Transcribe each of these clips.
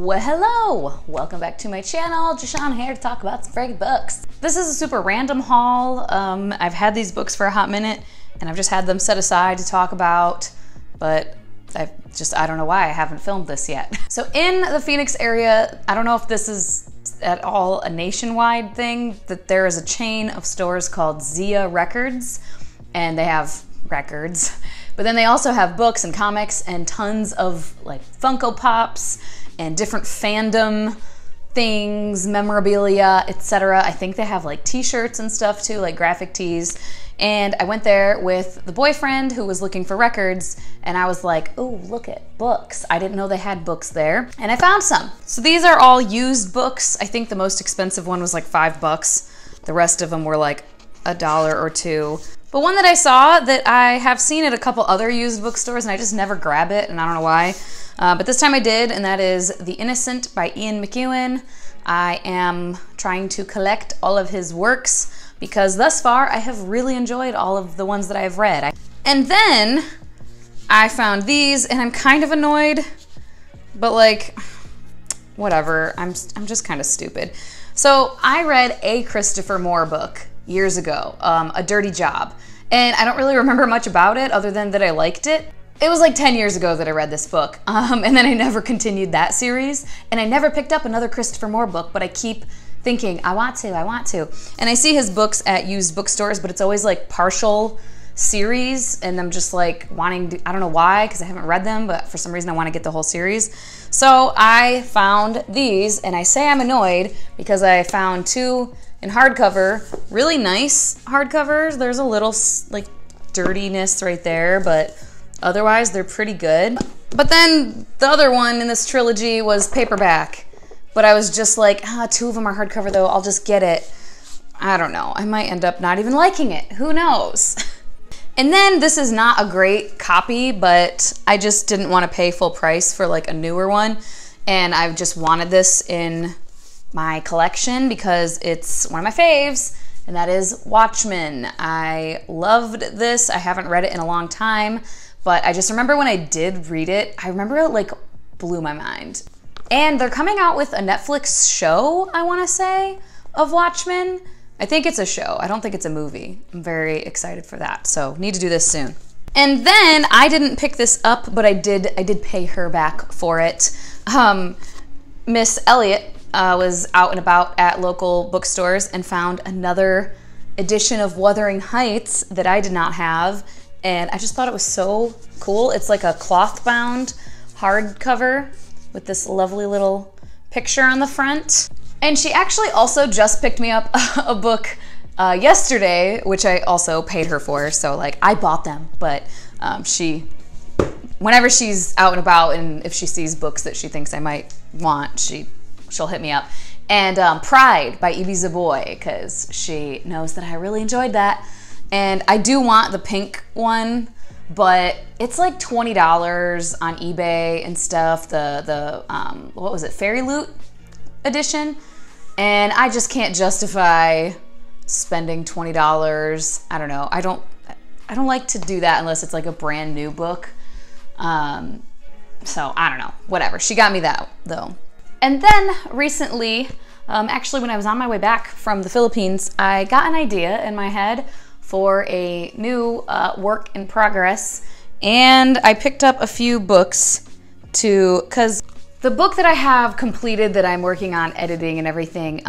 Well, hello! Welcome back to my channel. Jashawn here to talk about some friggin' books. This is a super random haul. I've had these books for a hot minute and I've just had them set aside to talk about, but I don't know why I haven't filmed this yet. So in the Phoenix area, I don't know if this is at all a nationwide thing, that there is a chain of stores called Zia Records, and they have records, but then they also have books and comics and tons of like Funko Pops and different fandom things, memorabilia, etc. I think they have like t-shirts and stuff too, like graphic tees. And I went there with the boyfriend who was looking for records, and I was like, oh, look at books. I didn't know they had books there, and I found some. So these are all used books. I think the most expensive one was like $5. The rest of them were like $1 or $2. But one that I saw that I have seen at a couple other used bookstores and I just never grab it, and I don't know why. But this time I did, and that is The Innocent by Ian McEwan. I am trying to collect all of his works because thus far I have really enjoyed all of the ones that I have read. And then I found these, and I'm kind of annoyed, but like, whatever, I'm just kind of stupid. So I read a Christopher Moore book years ago, A Dirty Job, and I don't really remember much about it other than that I liked it. It was like 10 years ago that I read this book, and then I never continued that series, and I never picked up another Christopher Moore book, but I keep thinking, I want to. And I see his books at used bookstores, but it's always like partial series, and I'm just like wanting to, I don't know why, because I haven't read them, but for some reason I want to get the whole series. So I found these, and I say I'm annoyed because I found two in hardcover, really nice hardcovers. There's a little like dirtiness right there, but otherwise they're pretty good. But then the other one in this trilogy was paperback, but I was just like, two of them are hardcover though, I'll just get it. I don't know, I might end up not even liking it, who knows? And then this is not a great copy, but I just didn't want to pay full price for like a newer one, and I've just wanted this in my collection because it's one of my faves, and that is Watchmen. I loved this. I haven't read it in a long time, but I just remember when I did read it, I remember it like blew my mind. And they're coming out with a Netflix show, I want to say, of Watchmen. I think it's a show. I don't think it's a movie. I'm very excited for that, so need to do this soon. And then I didn't pick this up, but I did pay her back for it. Miss Elliott was out and about at local bookstores and found another edition of Wuthering Heights that I did not have, and I just thought it was so cool. It's like a cloth-bound hardcover with this lovely little picture on the front. And she actually also just picked me up a book yesterday, which I also paid her for, so like I bought them, but whenever she's out and about and if she sees books that she thinks I might want, she'll hit me up. And Pride by Evie Zaboy, because she knows that I really enjoyed that. And I do want the pink one, but it's like $20 on eBay and stuff, the what was it, Fairy Loot edition, and I just can't justify spending $20. I don't know, I don't like to do that unless it's like a brand new book. So I don't know, whatever. She got me that though. And then recently, actually when I was on my way back from the Philippines, I got an idea in my head for a new work in progress, and I picked up a few books because the book that I have completed that I'm working on editing and everything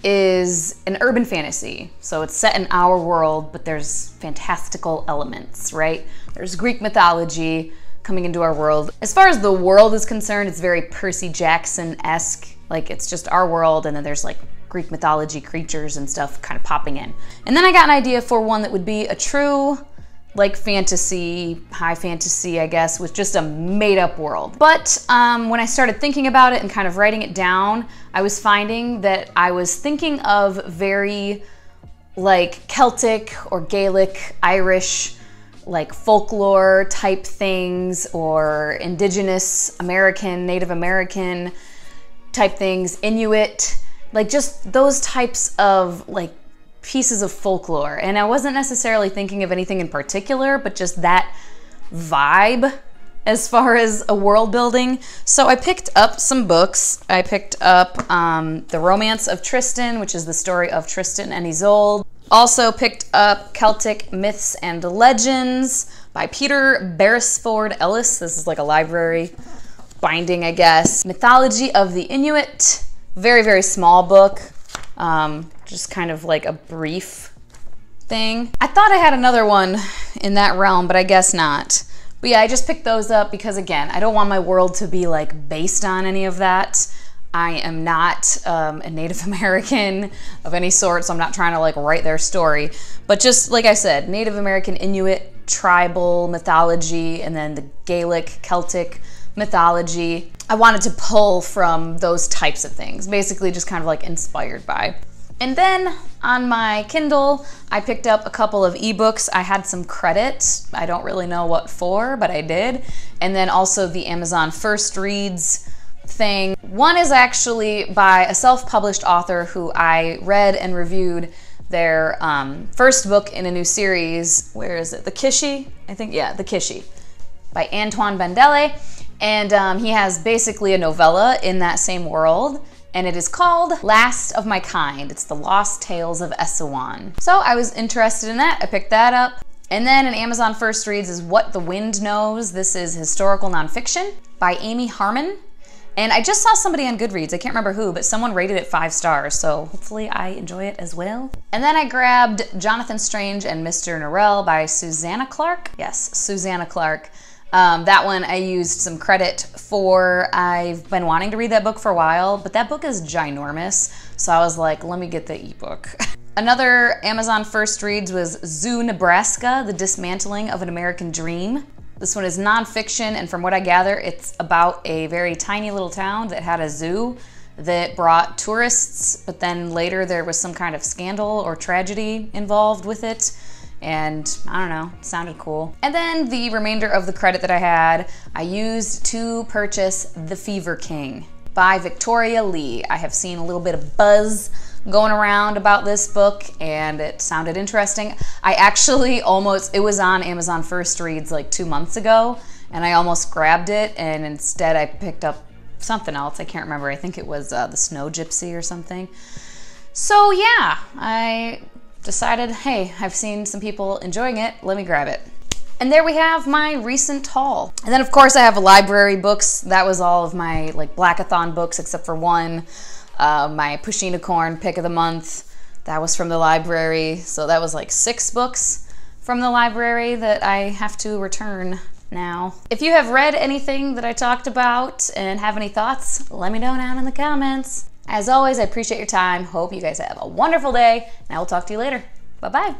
is an urban fantasy. So it's set in our world, but there's fantastical elements, right? There's Greek mythology coming into our world. As far as the world is concerned, it's very Percy Jackson-esque. Like, it's just our world, and then there's like Greek mythology creatures and stuff kind of popping in. And then I got an idea for one that would be a true like fantasy, high fantasy, I guess, with just a made-up world. But when I started thinking about it and kind of writing it down, I was finding that I was thinking of very like Celtic or Gaelic, Irish, like folklore type things, or indigenous American, Native American type things, Inuit, like just those types of like pieces of folklore. And I wasn't necessarily thinking of anything in particular, but just that vibe as far as a world building. So I picked up some books. I picked up The Romance of Tristan, which is the story of Tristan and Isolde. Also picked up Celtic Myths and Legends by Peter Beresford Ellis. This is like a library binding, I guess. Mythology of the Inuit. Very, very small book. Just kind of like a brief thing. I thought I had another one in that realm, but I guess not. But yeah, I just picked those up because, again, I don't want my world to be like based on any of that. I am not a Native American of any sort, so I'm not trying to like write their story. But just like I said, Native American, Inuit, tribal mythology, and then the Gaelic, Celtic mythology. I wanted to pull from those types of things, basically just kind of like inspired by. And then on my Kindle, I picked up a couple of ebooks. I had some credit. I don't really know what for, but I did. And then also the Amazon First Reads thing. One is actually by a self-published author who I read and reviewed their first book in a new series. Where is it? The Kishi? I think, yeah, The Kishi by Antoine Bandele. And he has basically a novella in that same world. And it is called Last of My Kind. It's The Lost Tales of Essuan. So I was interested in that. I picked that up. And then in Amazon First Reads is What the Wind Knows. This is historical nonfiction by Amy Harmon. And I just saw somebody on Goodreads, I can't remember who, but someone rated it 5 stars, so hopefully I enjoy it as well. And then I grabbed Jonathan Strange and Mr. Norrell by Susanna Clark. Yes, Susanna Clark. That one I used some credit for. I've been wanting to read that book for a while, but that book is ginormous, so I was like, let me get the ebook. Another Amazon First Reads was Zoo, Nebraska, The Dismantling of an American Dream. This one is nonfiction, and from what I gather, it's about a very tiny little town that had a zoo that brought tourists, but then later there was some kind of scandal or tragedy involved with it. And I don't know, it sounded cool. And then the remainder of the credit that I had, I used to purchase The Fever King by Victoria Lee. I have seen a little bit of buzz going around about this book and it sounded interesting. I actually it was on Amazon First Reads like 2 months ago and I almost grabbed it and instead I picked up something else. I can't remember. I think it was The Snow Gypsy or something. So yeah, I decided, hey, I've seen some people enjoying it, let me grab it. And there we have my recent haul. And then of course I have library books. That was all of my like Blackathon books except for one. My Pushina Corn pick of the month, that was from the library. So that was like 6 books from the library that I have to return now. If you have read anything that I talked about and have any thoughts, let me know down in the comments. As always, I appreciate your time. Hope you guys have a wonderful day, and I will talk to you later. Bye-bye.